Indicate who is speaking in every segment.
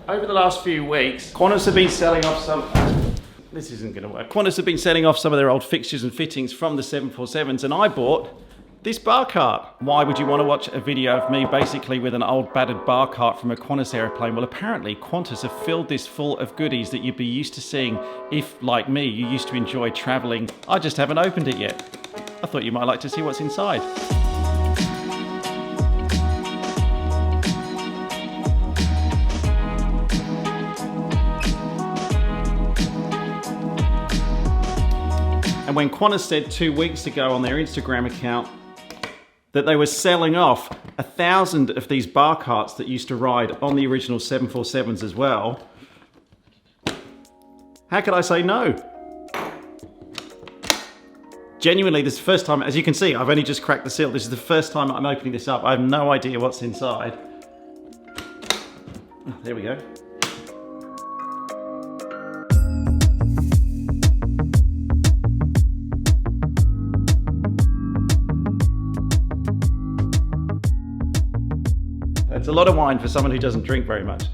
Speaker 1: Over the last few weeks, Qantas have been selling off some... This isn't going to work. Qantas have been selling off some of their old fixtures and fittings from the 747s, and I bought this bar cart. Why would you want to watch a video of me basically with an old battered bar cart from a Qantas aeroplane? Well, apparently Qantas have filled this full of goodies that you'd be used to seeing if, like me, you used to enjoy travelling. I just haven't opened it yet. I thought you might like to see what's inside. And when Qantas said 2 weeks ago on their Instagram account that they were selling off 1,000 of these bar carts that used to ride on the original 747s as well, how could I say no? Genuinely, this is the first time, as you can see, I've only just cracked the seal. This is the first time I'm opening this up. I have no idea what's inside. Oh, there we go. It's a lot of wine for someone who doesn't drink very much.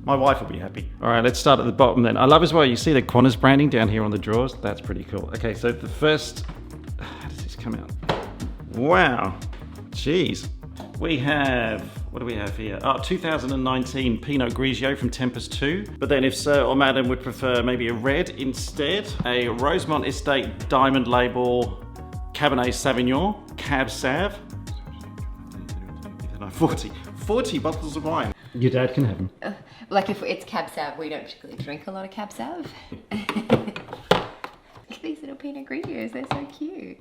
Speaker 1: My wife will be happy. All right, let's start at the bottom then. I love as well, you see the Qantas branding down here on the drawers? That's pretty cool. Okay, so the first, how does this come out? Wow, jeez. We have, what do we have here? Oh, 2019 Pinot Grigio from Tempest 2. But then if Sir or Madam would prefer maybe a red instead, a Rosemont Estate Diamond Label Cabernet Sauvignon, Cab Sav. 40 bottles of wine. Your dad can have them.
Speaker 2: Like if it's Cab Sav, we don't particularly drink a lot of Cab Sav. Look at these little Pinot Grigios, they're so cute.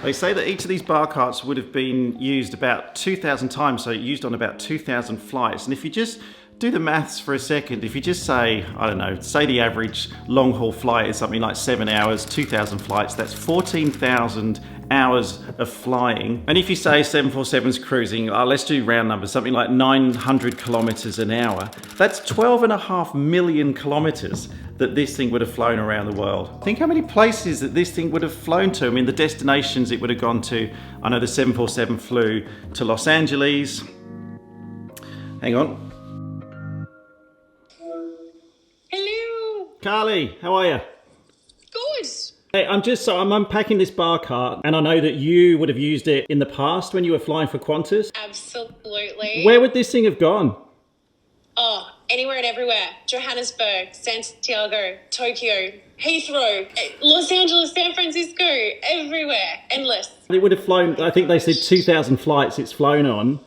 Speaker 1: They say that each of these bar carts would have been used about 2,000 times, so used on about 2,000 flights. And if you just do the maths for a second, if you just say, I don't know, say the average long haul flight is something like 7 hours, 2,000 flights, that's 14,000 hours of flying. And if you say 747's cruising, let's do round numbers, something like 900 kilometers an hour, that's 12.5 million kilometers that this thing would have flown around the world. Think how many places that this thing would have flown to. I mean, the destinations it would have gone to. I know the 747 flew to Los Angeles. Hang on.
Speaker 3: Hello.
Speaker 1: Carly, how are you?
Speaker 3: Good.
Speaker 1: Hey, I'm unpacking this bar cart, and I know that you would have used it in the past when you were flying for Qantas.
Speaker 3: Absolutely.
Speaker 1: Where would this thing have gone?
Speaker 3: Oh, anywhere and everywhere. Johannesburg, Santiago, Tokyo, Heathrow, Los Angeles, San Francisco, everywhere. Endless.
Speaker 1: It would have flown, I think they said 2,000 flights it's flown on.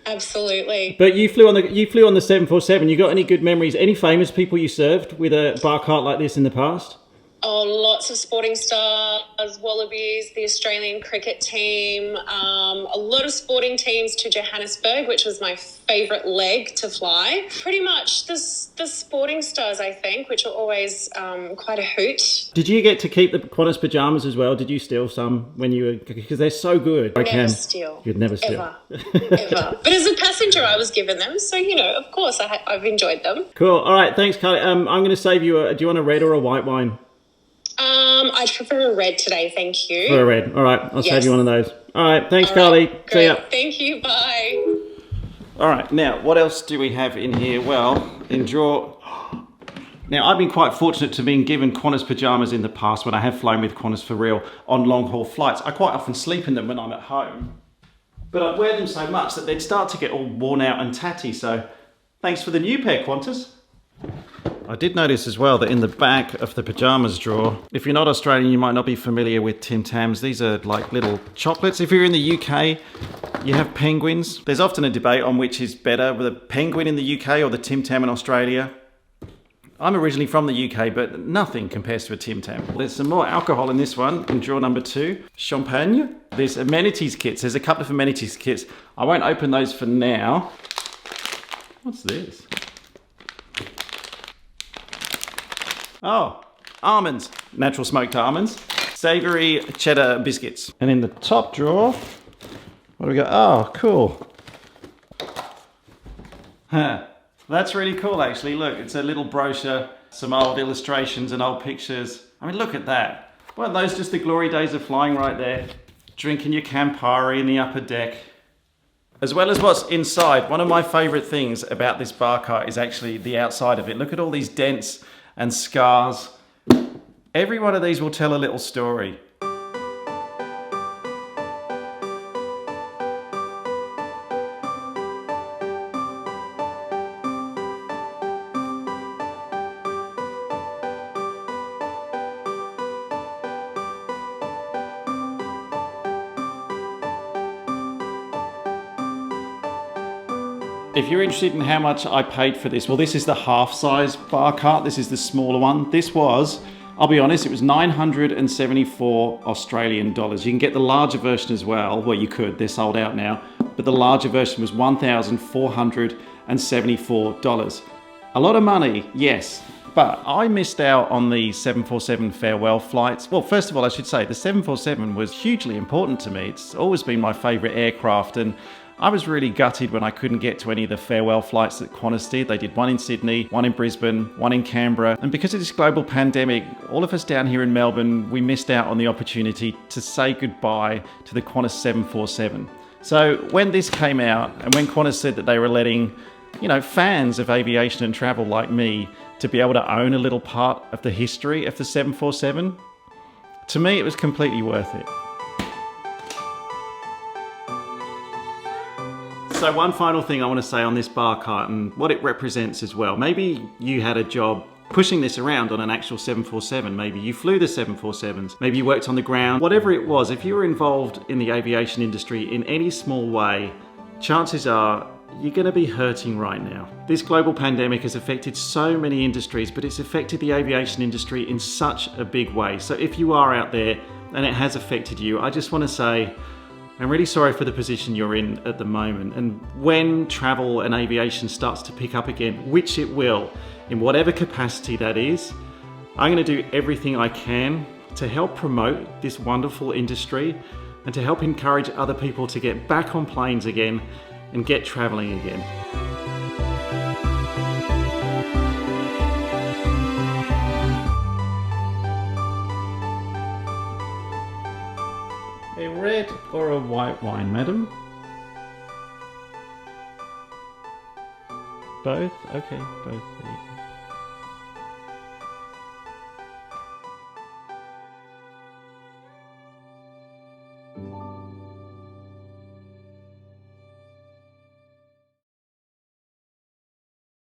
Speaker 3: Absolutely.
Speaker 1: But you flew on the 747. You got any good memories? Any famous people you served with a bar cart like this in the past?
Speaker 3: Oh, lots of sporting stars, Wallabies, the Australian cricket team, a lot of sporting teams to Johannesburg, which was my favourite leg to fly. Pretty much the sporting stars, I think, which are always quite a hoot.
Speaker 1: Did you get to keep the Qantas pyjamas as well? Did you steal some when you were, because they're so good.
Speaker 3: Never steal.
Speaker 1: You'd never steal.
Speaker 3: Ever. But as a passenger, I was given them. So, of course, I've enjoyed them.
Speaker 1: Cool. All right. Thanks, Carly. I'm going to save you do you want a red or a white wine?
Speaker 3: I'd prefer a red today, thank you.
Speaker 1: For a red. All right, I'll save you one of those. All right, thanks, Carly.
Speaker 3: Great.
Speaker 1: See ya.
Speaker 3: Thank you, bye.
Speaker 1: All right, now, what else do we have in here? Well, in drawer... Now, I've been quite fortunate to being given Qantas pyjamas in the past when I have flown with Qantas for real on long-haul flights. I quite often sleep in them when I'm at home. But I'd wear them so much that they'd start to get all worn out and tatty, so thanks for the new pair, Qantas. I did notice as well that in the back of the pyjamas drawer, if you're not Australian, you might not be familiar with Tim Tams. These are like little chocolates. If you're in the UK, you have penguins. There's often a debate on which is better, the penguin in the UK or the Tim Tam in Australia. I'm originally from the UK, but nothing compares to a Tim Tam. There's some more alcohol in this one, in drawer number 2. Champagne. There's amenities kits. There's a couple of amenities kits. I won't open those for now. What's this? Oh, almonds. Natural smoked almonds. Savoury cheddar biscuits. And in the top drawer, what do we got? Oh, cool. Huh. That's really cool, actually. Look, it's a little brochure, some old illustrations and old pictures. I mean, look at that. Weren't those just the glory days of flying right there? Drinking your Campari in the upper deck. As well as what's inside, one of my favourite things about this bar cart is actually the outside of it. Look at all these dents and scars. Every one of these will tell a little story. If you're interested in how much I paid for this, well, this is the half-size bar cart. This is the smaller one. This was, I'll be honest, it was 974 Australian dollars. You can get the larger version as well. Well, you could, they're sold out now. But the larger version was $1,474. A lot of money, yes. But I missed out on the 747 farewell flights. Well, first of all, I should say the 747 was hugely important to me. It's always been my favourite aircraft, and I was really gutted when I couldn't get to any of the farewell flights that Qantas did. They did one in Sydney, one in Brisbane, one in Canberra. And because of this global pandemic, all of us down here in Melbourne, we missed out on the opportunity to say goodbye to the Qantas 747. So when this came out, and when Qantas said that they were letting, fans of aviation and travel like me to be able to own a little part of the history of the 747, to me it was completely worth it. So one final thing I want to say on this bar cart and what it represents as well. Maybe you had a job pushing this around on an actual 747. Maybe you flew the 747s. Maybe you worked on the ground. Whatever it was, if you were involved in the aviation industry in any small way, chances are you're going to be hurting right now. This global pandemic has affected so many industries, but it's affected the aviation industry in such a big way. So if you are out there and it has affected you, I just want to say, I'm really sorry for the position you're in at the moment. And when travel and aviation starts to pick up again, which it will, in whatever capacity that is, I'm going to do everything I can to help promote this wonderful industry and to help encourage other people to get back on planes again and get traveling again. A red or a white wine, madam? Both? Okay, both. There you go.